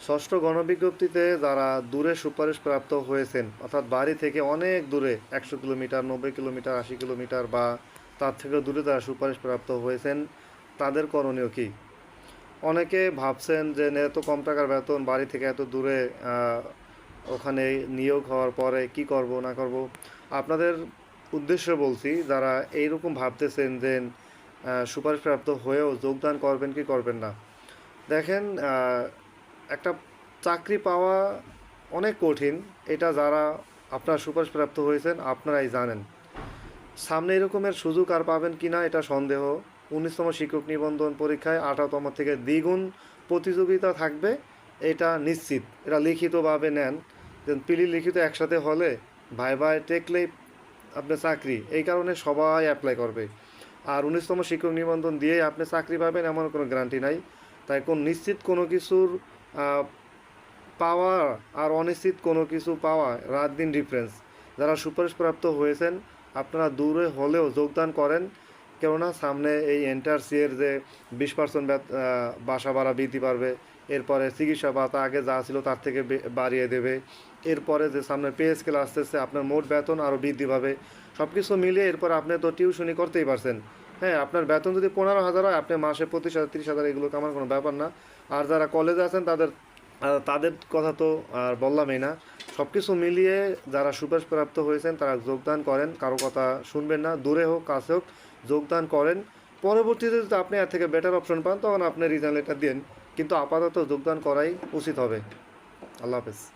ষষ্ঠ গণবিজ্ঞপ্তিতে যারা দূরে সুপারিশপ্রাপ্ত হয়েছেন, অর্থাৎ বাড়ি থেকে অনেক দূরে 100 কিলোমিটার, 90 কিলোমিটার, 80 কিলোমিটার বা তার থেকেও দূরে যারা সুপারিশপ্রাপ্ত হয়েছেন, তাদের করণীয় কী? অনেকে ভাবছেন যে এত কম টাকার বেতন, বাড়ি থেকে এত দূরে, ওখানে নিয়োগ হওয়ার পরে কি করব না করব। আপনাদের উদ্দেশ্য বলছি, যারা এইরকম ভাবতেছেন যে সুপারিশপ্রাপ্ত হয়েও যোগদান করবেন কি করবেন না। দেখেন, একটা চাকরি পাওয়া অনেক কঠিন। এটা যারা আপনার সুপারিশপ্রাপ্ত হয়েছেন আপনারাই জানেন। সামনে এরকমের সুযোগ আর পাবেন কি না এটা সন্দেহ। 19তম শিক্ষক নিবন্ধন পরীক্ষায় 18তম থেকে দ্বিগুণ প্রতিযোগিতা থাকবে, এটা নিশ্চিত। এটা লিখিতভাবে নেন, যে পিলি লিখিত একসাথে হলে ভাই টেকলেই আপনার চাকরি, এই কারণে সবাই অ্যাপ্লাই করবে। আর 19তম শিক্ষক নিবন্ধন দিয়েই আপনি চাকরি পাবেন এমন কোনো গ্যারান্টি নাই। তাই কোন নিশ্চিত কোনো কিছুর পাওয়া আর অনিশ্চিত কোনো কিছু পাওয়া রাত দিন ডিফারেন্স। যারা সুপারিশপ্রাপ্ত হয়েছেন আপনারা দূরে হলেও যোগদান করেন, কেননা সামনে এই এনটিআরসি-এর যে 20% বাসা ভাড়া বৃদ্ধি পারবে, এরপরে চিকিৎসা ভাতা আগে যা ছিল তার থেকে বাড়িয়ে দেবে, এরপরে যে সামনে পে স্কেল আসতেছে, আপনার মোট বেতন আরও বৃদ্ধি পাবে। সব কিছু মিলিয়ে এরপর আপনি তো টিউশনি করতেই পারছেন। হ্যাঁ, আপনার বেতন যদি 15,000 হয়, আপনি মাসে 25,000 30,000 এগুলো কামার কোনো ব্যাপার না। আর যারা কলেজে আছেন তাদের কথা তো আর বললামই না। সব কিছু মিলিয়ে যারা সুপারিশপ্রাপ্ত হয়েছেন তারা যোগদান করেন, কারো কথা শুনবেন না, দূরে হোক কাছে হোক যোগদান করেন। পরবর্তীতে যদি আপনি এর থেকে বেটার অপশন পান তখন আপনি রিজাইন লেটার দিন, কিন্তু আপাতত যোগদান করাই উচিত হবে। আল্লাহ হাফেজ।